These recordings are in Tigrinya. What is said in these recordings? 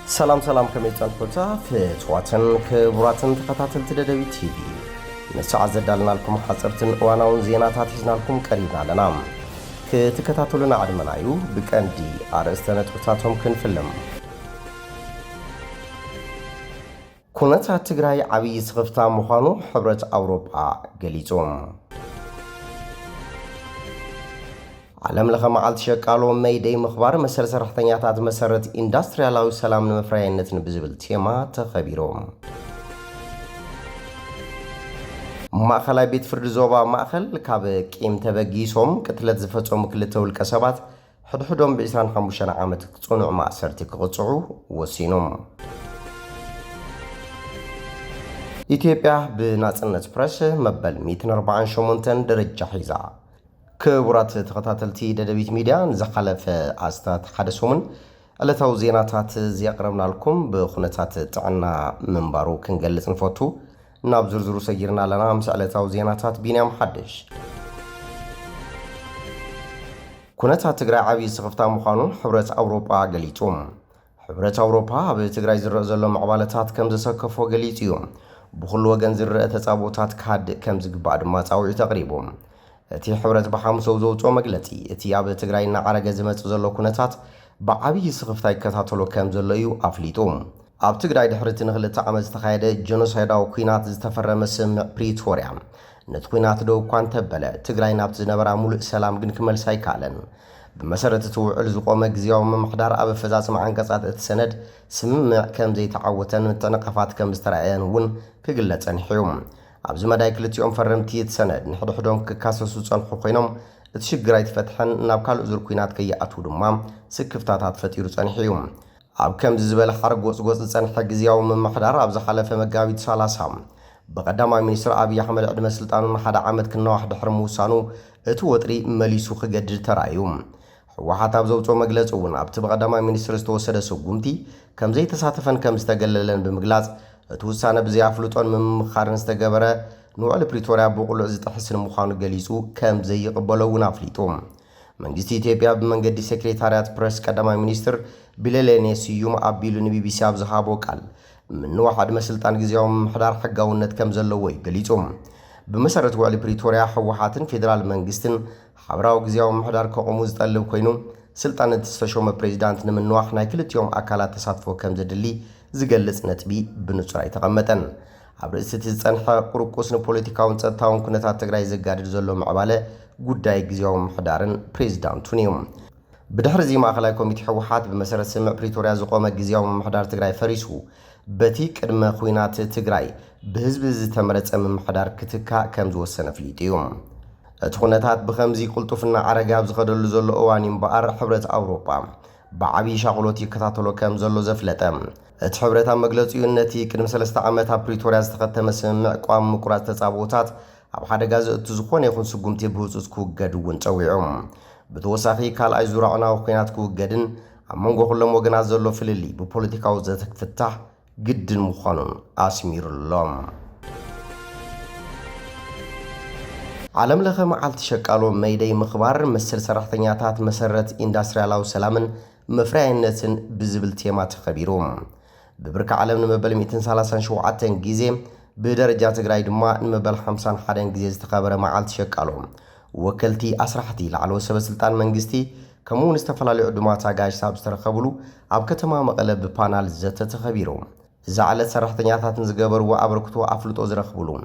سلام كميتان فوتا في تواتن كبراتن تقاتل تددوي تي في نسعى زدالنا لكم حصرتن واناون زيناتات حزنا لكم قريبنا لنا كتكتاتلنا عدمنايو بكاندي ارستنت فوتاتهم كنفلم كونتا تግራይ ዓብይ ስኽፍታ ምዃኑ ሕብረት አውሮፓ ገሊጾም ዓለም ለኸ መዓልቲ ሸቃሎ ሜይዴይ ምኽባር መሰል ሰራሕተኛታት መሰረት ኢንዱስትሪያላዊ ሰላም ንምፍራይነትን ብዝብል ቴማ ተኸቢሮም ማእኸላይ ቤት ፍርዲ ዞባ ማእኸል ካብ ቂም ተበጊሶም ቅትለት ዝፈጸሙ ክልተ ውልቀ ሰባት ሕድሕዶም ብ25 ዓመት ጽኑዕ ማእሰርቲ ክቕጽዑ ወሲኖም ኢትዮጵያ ብናጽነት ፕረስ መበል 148 ደረጃ ሒዛ ክቡራት ተኸታተልቲ ደደቢት ሚድያ ንዝሓለፈ ኣስታት ሓደ ሰሙን ዕለታዊ ዜናታት ዘቕረብናልኩም ብኹነታት ጥዕና ምንባሩ ክንገልጽ ንፈቱ ናብ ዝርዝሩ ሰጊርና ኣለና ምስ ዕለታዊ ዜናታት ቢንያም ሓድሽ ኩነታት ትግራይ ዓብይ ስኽፍታ ምዃኑ ሕብረት አውሮፓ ገሊጹ ሕብረት አውሮፓ ኣብ ትግራይ ዝረአ ዘሎ ምዕባለታት ከም ዘሰከፎ ገሊጹ እዩ بخل وجن زرع تسابوتات كاد كم زجبا دما تصاوي تقريبهم تي حبرت بحامسو زوجو مجلتي تي عبد تجرينا على جزمة زلوا كنتات بعبي سخفتاي كتاتلو كم زلوا أفليتهم عبد تجري دحرت نغلة عمز تخيل جنوسايد أو كينات استفر مسم بريتوريا نتكوينات دو كوانت بلا تجرينا بتزنبر عمول سلام جن كمل سايكالن بمسارة توع الزقوة مجزية ومحضر أب فزاز مع عنقصات السند سمع كم زي تعوتن تنقفات كم استرعيان ون كقلة أنحيوم عبز ما دايك لتيوم فرمتي السند نحضر حدوم ككاسوسو صنحو قينهم تشجرايت فتحن نابكال أزور كوينات كي يأتو دمام سكفتات فتيرو صنحيوم عب كم زبال حرق وصقوص صنحة جزية ومن محضر عبز حالة مقاويد سالاسام بقدام مينستر أبي أحمد عدم سلطانون حدا عمد كنا واحد حرموسانو اتوتري مليسو خجدر ترايوم وحتى بزوجو مجلس ون عبت بقدام مينستر استوسد سوقمتي كم زي تساتفن كم استقللن بمجلس توسانا بزي عفلوتون من مخارن استقبره نوع البريتوريا بقول عزت حسن مخانو جليسو كم زي قبلوا نافليتهم من جستي تيبيا بمنجدي سكرتاريات بريس قدام مينستر بلاليني سيوم عبيلو نبي بي ساب زهابو قال من واحد مسلطان جزيهم محضر حقاونت كم زلوي جليسهم بمسارة وعلى بريتوريا حوحاتن فيدرال منجستن حبراو جزيهم محضر كقوموز تقلب كوينو سلطان تسفشوم بريزيدانت من نواح نايكلت يوم أكالات تصادفو كم زدلي زقلت نتبي بنصراي تقمتن عبر استتزنحة قروقوسن بوليتيكاون تتاون كنتات تقراي زقادر زلو معبالة قداي جزيهم محضرن بريزيدانتونيوم بدحر زي ما أخلاي كوميتي حوحات بمسارة سمع بريتوريا زقوم جزيهم محضر تقراي فريسو بتيك إرما خوينات تقراي بهزب زتمرت أمم محضر كتكا كم زوسنا فليتيوم تخونتات بخمزي قلتوفنا عرقاب زخدل زلو اوانين بقر حبرت أوروبا بعبي شغلوتي كتاتلو كم زلو زفلتم تحبرتها مجلسيو النتي كدم 3 عامات بريتوريا استختم سمع قوام مقرات تصابوتات أو حدا غاز تزخون يكون سقومتي بوزوسكو قدون تويعهم بتوساخي كال أي زرعنا وخيناتكو قدن عمونغو خلهم وغناز زلو فللي ببوليتيكا وزاتك فتح قد المخانون آسمير اللهم عالم لخ معالت شكالو ميدي مخبار مسل سرحتنياتات مسرت اندستريالاو سلامن مفراينتن بزبل تيمات خبيروم ببرك عالم نمبل 237 جيزي بدرجة تقراي دما نمبل 51 جيزي استخابر معالت شكالو وكلتي أسرحتي لعلو سبب سلطان منجستي كمون استفلالي عدومات عاقاش سابستر خبولو عب كتما مقلب ببانال زت تخبيروم زعلت سرحتنياتات نزقبر وعبركتو عفلت أزرخبولو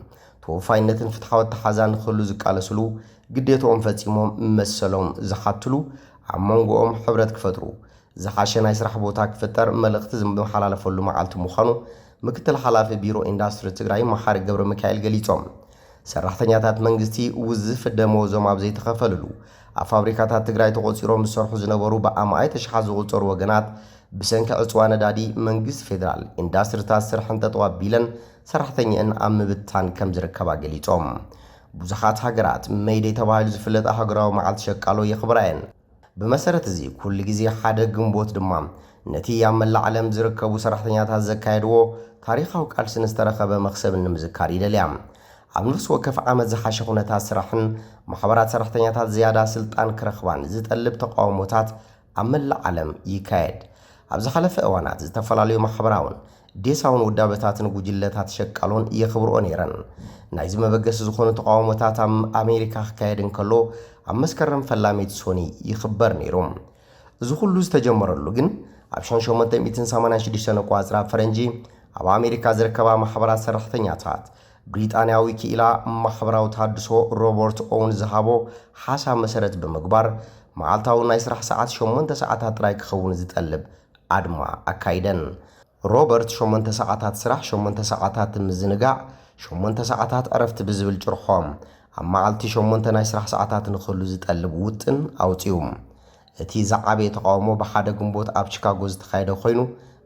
توفاينتن فتحوات تحازان خلو زقالسلو قديتهم فتيمهم مسلهم زحاتلو عمانقوهم حبرت كفترو زحاشنا يسرح بوتاك فتر ملغت زنبهم حلال فلو معالتو مخانو مكتل حلاف بيرو اندستري تقراي محارق قبر مكايل قليتهم سرحتنياتات منجستي وزف الدموزهم عبزي تخفللو افابريكاتات تقراي تغوصيرو مسرحو زنبورو بأماي تشحاز غوصور وغنات بسنك عطوانا دادي منجست فيدرال اندستري تاسر حنت طواب بيلن سرحتنيان أم بتان كم زركبا قليتهم بزخات هاقرات ميدي تبايل زفلت أحقراو معالت شكالو يخبرين بمسارة زي كل جزي حدا قنبوت دمام نتي يعمل العالم زركبو سرحتنيات هزكايدو تاريخو كالسن استرخبا مخسب النمزكاري لليام عم نفس وكف عامد زحاشقونتا سرحن محبرات سرحتنيات زيادة سلطان كرخبان زتقلب تقاوموتات عمل العالم يكايد ኣብዚ ሓለፈ እዋናት ዝተፈላለዩ ማሕበራውን ዴሳውን ውዳበታትን ጉጅለታት ሸቃሎን የኽብርኦ ነይረን ናይዚ መበገሲ ዝኾኑ ተቃውሞታት ኣሜሪካ ክካየድ እንከሎ ኣብ መስከረም ፈላሜት ሶኒ ይኽበር ነይሩ እዚ ኩሉ ዝተጀመረሉ ግን ኣብ 1886 ቋፅራ ፈረንጂ ኣብ ኣሜሪካ ዝርከባ ማሕበራት ሰራሕተኛታት ብሪጣንያዊ ክኢላ ማሕበራዊ ታድሶ ሮበርት ኦውን ዝሃቦ ሓሳብ መሰረት ብምግባር መዓልታዊ ናይ ስራሕ ሰዓት 8 ሰዓታት ጥራይ ክኸውን ዝጠልብ ኣድማ ኣካይደን ሮበርት 8 ሰዓታት ስራሕ 8 ሰዓታት ምዝንጋዕ 8 ሰዓታት ዕረፍቲ ብዝብል ጭርሖም ኣብ መዓልቲ 8 ናይ ስራሕ ሰዓታት ንኽህሉ ዝጠልብ ውጥን ኣውፅዩ እቲ ዝዓበየ ተቃውሞ ብሓደ ግንቦት ኣብ ቺካጎ ዝተኻየደ ኮይኑ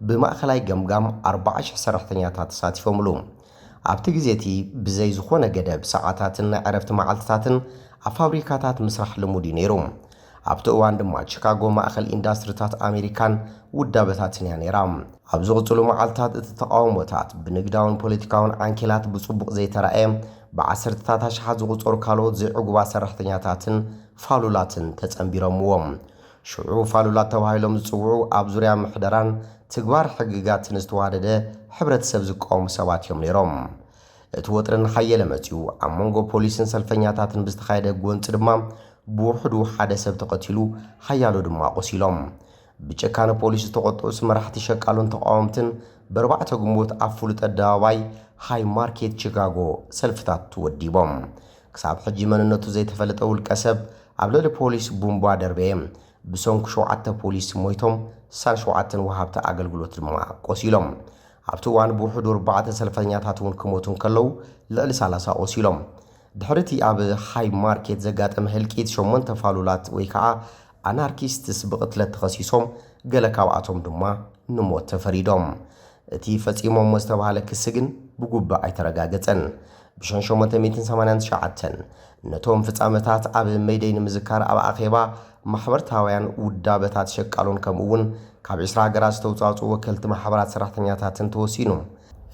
ብማእኸላይ ገምጋም 40,000 ሰራሕተኛታት ተሳቲፎምሉ ኣብቲ ግዜ እቲ ብዘይ ዝኾነ ገደብ ሰዓታትን ናይ ዕረፍቲ መዓልትታትን ኣብ ፋብሪካታት ምስራሕ ልሙድ እዩ ነይሩ ኣብቲ እዋን ድማ ቺካጎ ማእኸል ኢንዳስትሪታት ኣሜሪካን ውዳበታትን እያ ነይራ ኣብ ዝቕፅሉ መዓልትታት እቲ ተቃውሞታት ብንግዳውን ፖለቲካውን ዓንኬላት ብፅቡቕ ዘይተረኣየ ብዓሰርተታት ኣሽሓት ዝቑፀሩ ካልኦት ዘይዕጉባት ሰራሕተኛታትን ፋሉላትን ተጸንቢሮምዎም ሽዑ ፋሉላት ተባሂሎም ዝጽውዑ ኣብ ዙርያ ምሕደራን ትግባር ሕግጋትን ዝተዋደደ ሕብረተሰብ ዝቃወሙ ሰባት እዮም ነይሮም እቲ ወጥርን ሓየለ መፅኡ ኣብ መንጎ ፖሊስን ሰልፈኛታትን ብዝተኻየደ ጎንፂ ድማ ብውሕዱ ሓደ ሰብ ተቐቲሉ ሓያሎ ድማ ቆሲሎም ብጭካነ ፖሊስ ዝተቆጥዑ መራሕቲ ሸቃሎን ተቃወምትን በ4 ግንቦት ኣብ ፍሉጥ ኣደባባይ ሃይ ማርኬት ቺካጎ ሰልፍታት ተወዲቦም ክሳብ ሕጂ መንነቱ ዘይተፈለጠ ውልቀ ሰብ ኣብ ልዕሊ ፖሊስ ቡምባ ደርበየ ብሰንኩ 7 ፖሊስ ሞይቶም 7 ወሃብቲ ኣገልግሎት ድማ ቆሲሎም ኣብቲ እዋን ብውሕዱ 4 ሰልፈኛታት እውን ክሞቱ ከለዉ ልዕሊ 30 ቆሲሎም ድሕርቲ ኣብ ሃይ ማርኬት ዘጋጠመ ህልቂት 8 ፋሉላት ወይ ከዓ ኣናርኪስትስ ብቕትለት ተኸሲሶም ገለ ካብኣቶም ድማ ንሞት ተፈሪዶም እቲ ፈጺሞም ዝተባሃለ ክስ ግን ብጉባእ ኣይተረጋገፀን ብ1889 ነቶም ፍጻመታት ኣብ ሜይደይ ንምዝካር ኣብ ኣኼባ ማሕበረታውያን ውዳበታት ሸቃሎን ከምኡውን ካብ 20 ሃገራት ዝተውጻጽኡ ወከልቲ ማሕበራት ሰራሕተኛታትን ተወሲኑ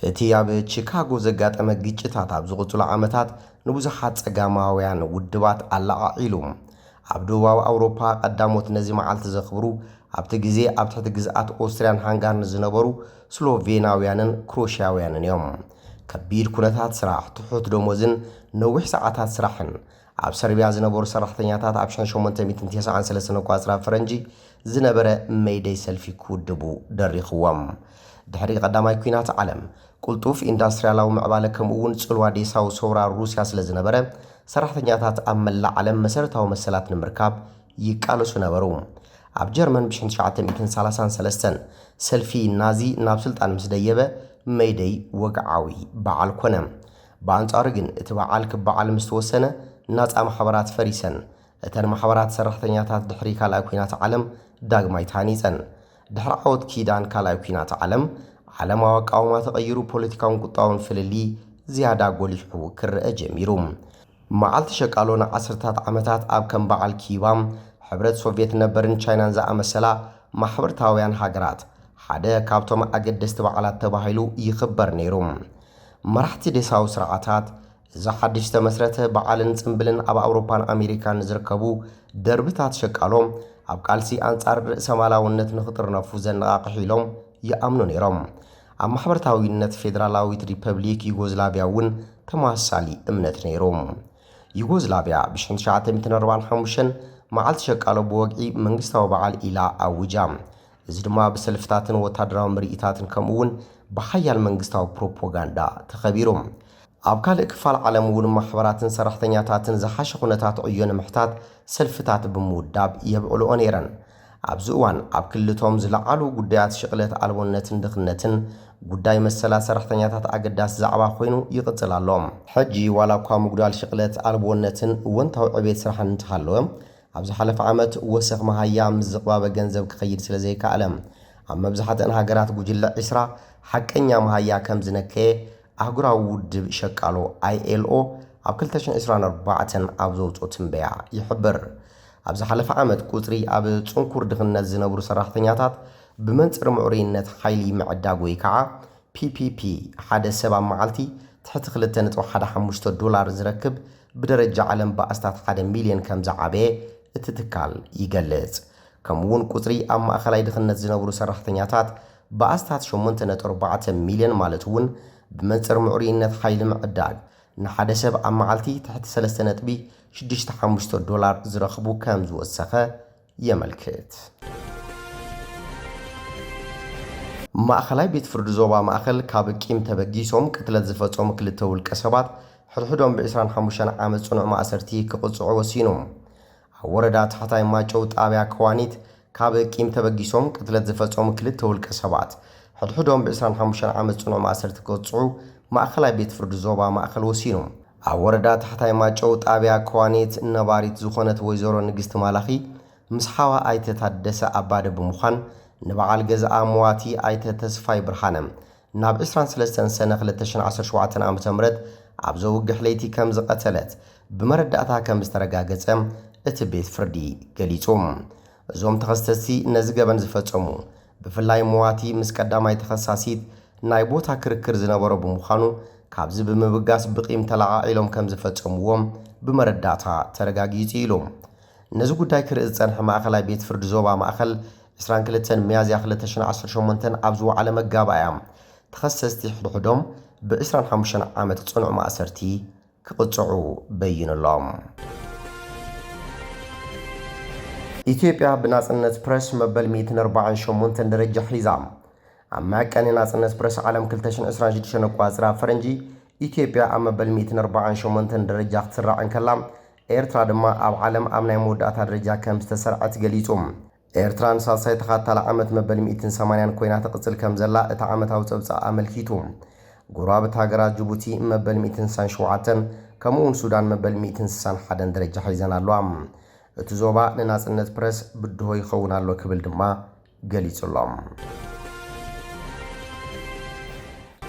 እቲ ኣብ ቺካጎ ዘጋጠመ ግጭታት ኣብ ዝቕፅሉ ዓመታት ንብዙሓት ጸጋማውያን ውድባት ኣላዓዒሉ ኣብ ደቡባዊ ኣውሮፓ ቀዳሞት ነዚ መዓልቲ ዘኽብሩ ኣብቲ ግዜ ኣብ ትሕቲ ግዝኣት ኦስትሪያን ሃንጋርን ዝነበሩ ስሎቬናውያንን ክሮሽያውያንን እዮም ከቢድ ኩነታት ስራሕ ትሑት ደሞዝን ነዊሕ ሰዓታት ስራሕን ኣብ ሰርቢያ ዝነበሩ ሰራሕተኛታት ኣብ 1893 ቋፅራ ፈረንጂ ዝነበረ ሜይደይ ሰልፊ ክውድቡ ደሪኽዎም ድሕሪ ቀዳማይ ኩናት ዓለም ቁልጡፍ ኢንዳስትሪያላዊ ምዕባለ ከምኡውን ጽልዋ ዴሳዊ ሰውራር ሩስያ ስለ ዝነበረ ሰራሕተኛታት ኣብ መላእ ዓለም መሰረታዊ መሰላት ንምርካብ ይቃለሱ ነበሩ ኣብ ጀርመን ብ1933 ሰልፊ ናዚ ናብ ስልጣን ምስ ደየበ ሜይደይ ወግዓዊ በዓል ኮነ በኣንጻሩ ግን እቲ በዓል ክበዓል ምስ ተወሰነ ናፃ ማሕበራት ፈሪሰን እተን ማሕበራት ሰራሕተኛታት ድሕሪ ካልኣይ ኩናት ዓለም ዳግማይ ታኒፀን ድሕሪ ዓወት ኪዳን ካልኣይ ኩናት ዓለም ዓለማዊ ኣቃውማ ተቐይሩ ፖለቲካውን ቁጣውን ፍልሊ ዝያዳ ጎሊሑ ክርአ ጀሚሩ መዓልቲ ሸቃሎን 10 ዓመታት ኣብ ከም በዓል ኪባ ሕብረት ሶቪየት ነበርን ቻይናን ዝኣመሰላ ማሕበረታውያን ሃገራት ሓደ ካብቶም ኣገደስቲ በዓላት ተባሂሉ ይኽበር ነይሩ መራሕቲ ዴሳዊ ስርዓታት እዚ ሓድሽ ተመስረተ በዓልን ጽምብልን ኣብ ኣውሮፓን ኣሜሪካን ዝርከቡ ደርብታት ሸቃሎም ኣብ ቃልሲ ኣንጻር ርእሰ ማላውነት ንኽጥርነፉ ዘነቓቕሑ ኢሎም ይኣምኑ ነይሮም ኣብ ማሕበረታዊነት ፌደራላዊት ሪፐብሊክ ዩጎዝላቪያ እውን ተመሳሳሊ እምነት ነይሩ ዩጎዝላቪያ ብ1945 መዓልቲ ሸቃሎ ብወግዒ መንግስታዊ በዓል ኢላ ኣውጃ እዚ ድማ ብሰልፍታትን ወታደራዊ ምርኢታትን ከምኡውን ብሓያል መንግስታዊ ፕሮፓጋንዳ ተኸቢሩ ኣብ ካልእ ክፋል ዓለም እውን ማሕበራትን ሰራሕተኛታትን ዝሓሸ ኩነታት ዕዮ ንምሕታት ሰልፍታት ብምውዳብ የብዕልኦ ነይረን ኣብዚ እዋን ኣብ ክልቶም ዝለዓሉ ጉዳያት ሽቕለት ኣልቦነትን ድኽነትን ጉዳይ መሰላ ሰራሕተኛታት ኣገዳሲ ዛዕባ ኮይኑ ይቕፅል ኣሎ ሕጂ ዋላ እኳ ምጉዳል ሽቕለት ኣልቦነትን እወንታዊ ዕቤት ስራሕን እንተሃለወ ኣብ ዝሓለፈ ዓመት ወሰኽ መሃያ ምስ ዝቕባበ ገንዘብ ክኸይድ ስለ ዘይከኣለ ኣብ መብዛሕትአን ሃገራት ጉጅለ 20 ሓቀኛ መሃያ ከም ዝነከየ ኣህጉራዊ ውድብ ሸቃሎ ILO ኣብ 2024 ኣብ ዘውፅኦ ትንበያ ይሕብር ኣብ ዝሓለፈ ዓመት ቁፅሪ ኣብ ጽንኩር ድኽነት ዝነብሩ ሰራሕተኛታት ብመንጽር ምዑርይነት ሓይሊ ምዕዳግ ወይ ከዓ PPP ሓደ ሰብ ኣብ መዓልቲ ትሕቲ $2.15 ዝረክብ ብደረጃ ዓለም በኣስታት 1 ሚልዮን ከም ዝዓበየ እቲ ትካል ይገልጽ ከምውን ቁጽሪ ኣብ ማእኸላይ ድኽነት ዝነብሩ ሰራሕተኛታት ብኣስታት 8.4 ሚልዮን ማለት እውን ብመንጽር ምዕሩይነት ሓይሊ ምዕዳግ ንሓደ ሰብ ኣብ መዓልቲ ትሕቲ 3.65 ዶላር ዝረኽቡ ከም ዝወሰኸ የመልክት። ማእኸላይ ቤት ፍርዲ ዞባ ማእኸል ካብ ቂም ተበጊሶም ቅትለት ዝፈጸሙ ክልተ ውልቀ ሰባት ሕድሕዶም ብ25 ዓመት ጽኑዕ ማእሰርቲ ክቕጽዑ ወሲኖም። ኣብ ወረዳ ታሕታይ ማጨው ጣብያ ከዋኒት ካብ ቂም ተበጊሶም ቅትለት ዝፈጸሙ ክልተ ውልቀ ሰባት ሕድሕዶም ብ25 ዓመት ጽኑዕ ማእሰርቲ ክቕጽዑ ማእኸላይ ቤት ፍርዲ ዞባ ማእኸል ወሲኖም። ኣብ ወረዳ ታሕታይ ማጨው ጣብያ ከዋኒት ነባሪት ዝኾነት ወይዘሮ ንግስቲ ማላኺ ምስ ሓዋ ኣይተ ታደሰ ኣባደ ብምዃን ንበዓል ገዛኣ መዋቲ ኣይተ ተስፋይ ብርሃነ ናብ 23 ሰነ 2017 ዓ.ም ኣብ ዘውግሕ ለይቲ ከም ዝቐተለት ብመረዳእታ ከም ዝተረጋገጸ እቲ ቤት ፍርዲ ገሊጹ። እዞም ተኸሰስቲ ነዚ ገበን ዝፈጸሙ ብፍላይ መዋቲ ምስ ቀዳማይ ተኸሳሲት ናይ ቦታ ክርክር ዝነበሮ ብምዃኑ ካብዚ ብምብጋስ ብቂም ተለዓዒሎም ከም ዝፈጸምዎም ብመረዳእታ ተረጋጊጹ ኢሎም። ነዚ ጉዳይ ክርኢ ዝጸንሐ ማእኸላይ ቤት ፍርዲ ዞባ ማእኸል 22 ሚያዝያ 2018 ኣብ ዝወዓለ መጋባእያ ተኸሰስቲ ሕድሕዶም ብ25 ዓመት ጽኑዕ ማእሰርቲ ክቕጽዑ በይኑሎም። ኢትዮጵያ ብናጽነት ፕረስ መበል 148 ደረጃ ሒዛ ኣብ ማዕቀኒ ናጽነት ፕረስ ዓለም 2026 ኣቋጽራ ፈረንጂ ኢትዮጵያ ኣብ መበል 148 ደረጃ ክትስራዕ እንከላ ኤርትራ ድማ ኣብ ዓለም ኣብ ናይ መወዳእታ ደረጃ ከም ዝተሰርዐት ገሊጹ። ኤርትራ ንሳልሳይ ተኻታሊ ዓመት መበል 180 ኮይና ትቕጽል ከም ዘላ እቲ ዓመታዊ ጸብጻብ ኣመልኪቱ። ጎረባብት ሃገራት ጅቡቲ መበል 167 ከምኡውን ሱዳን መበል 161 ደረጃ ሒዘን ኣለዋ። እቲ ዞባ ንናጽነት ፕረስ ብድሆ ይኸውን ኣሎ ክብል ድማ ገሊጹሎም።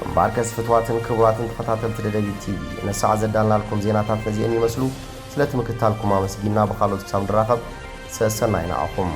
እምበር ከስፍትዋትን ክቡራትን ተኸታተልቲ ደደቢት ቲቪ ነሳዕ ዘዳልናልኩም ዜናታት ነዚአን ይመስሉ። ስለቲ ምክትታልኩም ኣመስጊና ብኻልኦት ክሳብ ንራኸብ ሰናይ ንዓኹም።